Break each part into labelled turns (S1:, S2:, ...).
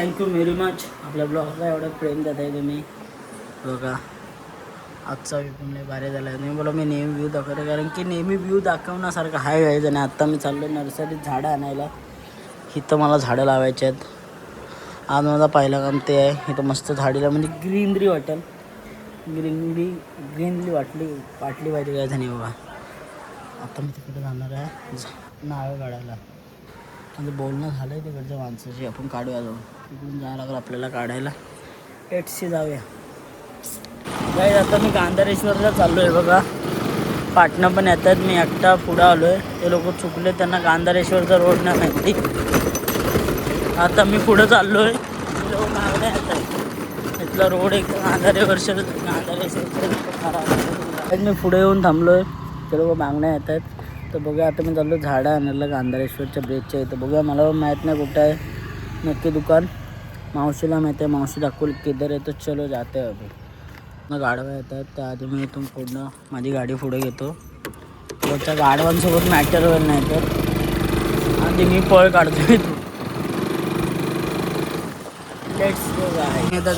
S1: Thank you very much. आपल्या ब्लॉगला एवढं प्रेम देत आहे तुम्ही बघा. आजचा व्ह्यू पण लय भारी झाला आहे. नाही बोला मी नेहमी व्ह्यू दाखवतो कारण की नेहमी व्ह्यू दाखवण्यासारखं हाय आहे. आणि आत्ता मी चाललो नर्सरीत झाडं आणायला. इथं मला झाडं लावायची आहेत. आज माझा पहिला काम ते आहे. इथं मस्त झाडीला म्हणजे ग्रीनरी वाटेल. ग्रीनरी वाटली पाहिजे काय झाली बघा. आता मी तिकडे जाणार आहे नारळ काढायला. म्हणजे बोलणं झालं आहे तिकडच्या माणसाची. आपण काढूया जाऊन. तिकडून जायला लागलं आपल्याला काढायला. एटशी जाऊया गाईज. आता मी गांधारेश्वरला चाललो आहे बघा. पाटणं पण येतात. मी एकटा पुढं आलो आहे. ते लोक चुकले, त्यांना गांधारेश्वरचा रोड नाही माहिती. आता मी पुढं चाललो आहे. ते लोक मागणे येत आहे. इथला रोड एक गांधारेश्वरचा खराब. मी पुढे येऊन थांबलो आहे. ते लोक मागण्या येत आहेत. तर बघूया आता मी चाललो झाडं आणायला गांधारेश्वरच्या ब्रिजच्या इथं. बघूया मला माहीत नाही कुठं आहे नक्की दुकान. मावशीला माहिती आहे. मावशी दाखवली किधर आहे. तर चलो जाते आहे अभी. मग गाडवा येतात त्याआधी मी इथून पुढनं माझी गाडी पुढे घेतो. त्याच्या गाडवांसोबत मॅटर होईल नाही तर आधी मी पळ काढतो इथून. लेट्स गो गाय. मी आता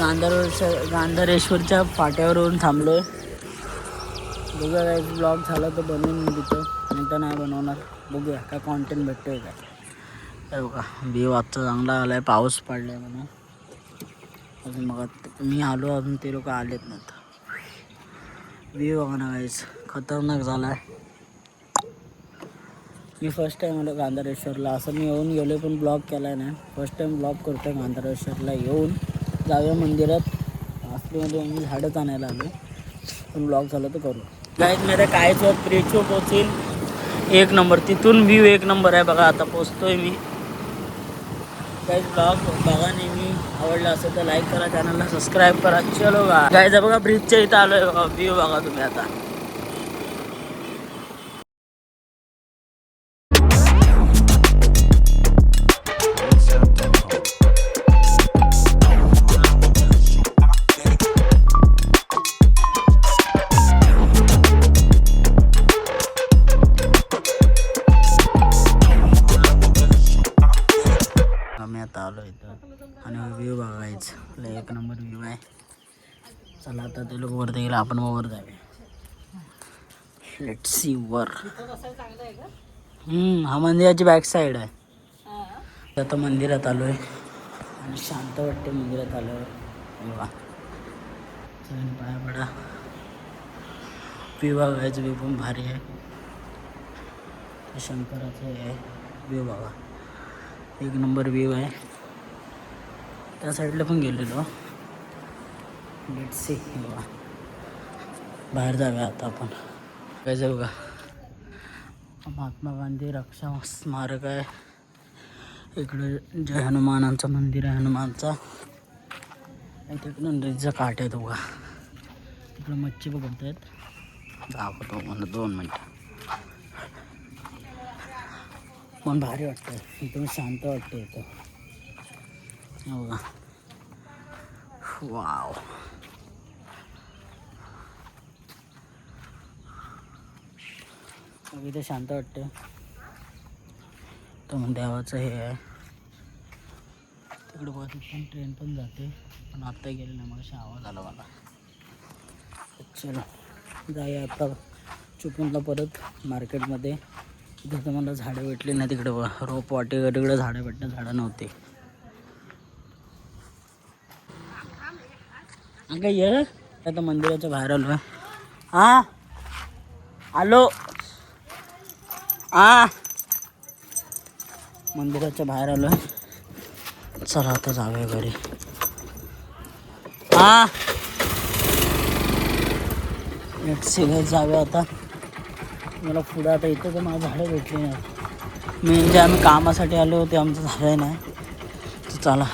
S1: गांधारेश्वरच्या फाट्यावरून थांबलो आहे. बघूया काय ब्लॉग झाला तर बनवून मी तिथं, नाही तर नाही बनवणार. बघूया काय कॉन्टेंट भेटतो आहे काय. बघा व्ह्यू आजचा चांगला आला आहे. पाऊस पडला आहे म्हणून. अजून मग मी आलो अजून ते लोक आलेत नाहीत. व्ह्यू बघा ना गाईस खतरनाक झाला आहे. मी फर्स्ट टाईम आलो गांधारेश्वरला. असं मी येऊन गेलो पण ब्लॉग केला आहे नाही. फर्स्ट टाईम ब्लॉग करतो आहे गांधारेश्वरला येऊन. जाऊया मंदिरात. आसलीमध्ये मी झाडंच आणायला आलो पण ब्लॉग झालं तर करू गाईज. माझ्या कायच ब्रिजवर पोचील एक नंबर. तिथून व्ह्यू एक नंबर आहे बघा. आता पोचतोय मी गाईज. ब्लॉग बघा नेहमी आवडला असेल तर लाईक करा, चॅनलला सबस्क्राईब करा. चलो गाईज बघा ब्रिजच्या इथं आलो आहे बघा. व्ह्यू बघा तुम्ही आता. मी आता आलो इथं आणि व्ह्यू बघायचं एक नंबर व्ह्यू आहे. चला आता ते लोक वरती गेला आपण वर जाऊया. लेट्स सी वर. हा मंदिराची बॅक साईड आहे. आता मंदिरात आलो आहे आणि शांत वाटते मंदिरात आल्यावर. बघा चला पाया पडा. व्ह्यू बघायचं. व्ह्यू पण भारी आहे. शंकराचं आहे व्ह्यू बघा. एक नंबर व्ह्यू आहे. त्या साईडला पण गेलेलो. Let's see. बघा बाहेर जाऊया आता आपण. काय जाऊ का. महात्मा गांधी रक्षा स्मारक आहे. इकडे जय हनुमानांचं मंदिर आहे हनुमानचा. तिकडे नदीचा काठ आहे बघा. तिकडे मच्छी बघत आहेत. दाखवतो मला 2 मिनटं. पण भारी वाटतं एकदम शांत वाटतं इथं. बघा वाव. इथं शांत वाटतं. तर मग देवाचं हे आहे तिकडे बघा. पण ट्रेन पण जाते पण आत्ता गेले नाही. मग आवाज आला मला. चलो जाऊया आता चुकूनला परत मार्केटमध्ये. तिथं मला झाडं भेटली नाही. तिकडे बघा रोप वाटे तिकडे झाडं भेटणं. झाडं नव्हते. अगं ये आता मंदिराच्या बाहेर आलो आहे. हां आलो. मंदिराच्या बाहेर आलो आहे. चला आता जाऊया घरी. लेट्स सी गाईज जाऊया आता. मला पुढं आता इथं तर मला झाडं भेटली नाही. मेन जे आम्ही कामासाठी आलो होते आमचं झालं नाही. तर चला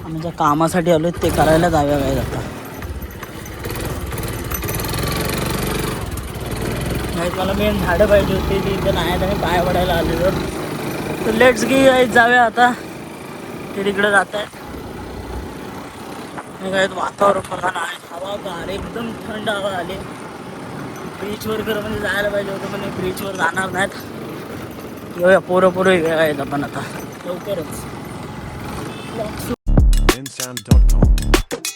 S1: आम्ही ज्या कामासाठी आलो ते करायला जाऊया गाईज आता. गाईज मला मेन झाडं पाहिजे होती ती इथं नाही. तर मी पाया पडायला आलेलो. तर लेट्स गी गाईज जाऊया आता. ते तिकडे जात आहे. काय वातावरण बघा नाही. हवा गार एकदम थंड हवा आली. बीचवर म्हणजे जायला पाहिजे होतं पण बीचवर जाणार नाहीत. येऊया पोरं येऊया आहेत आपण आता लवकरच.
S2: Bensound.com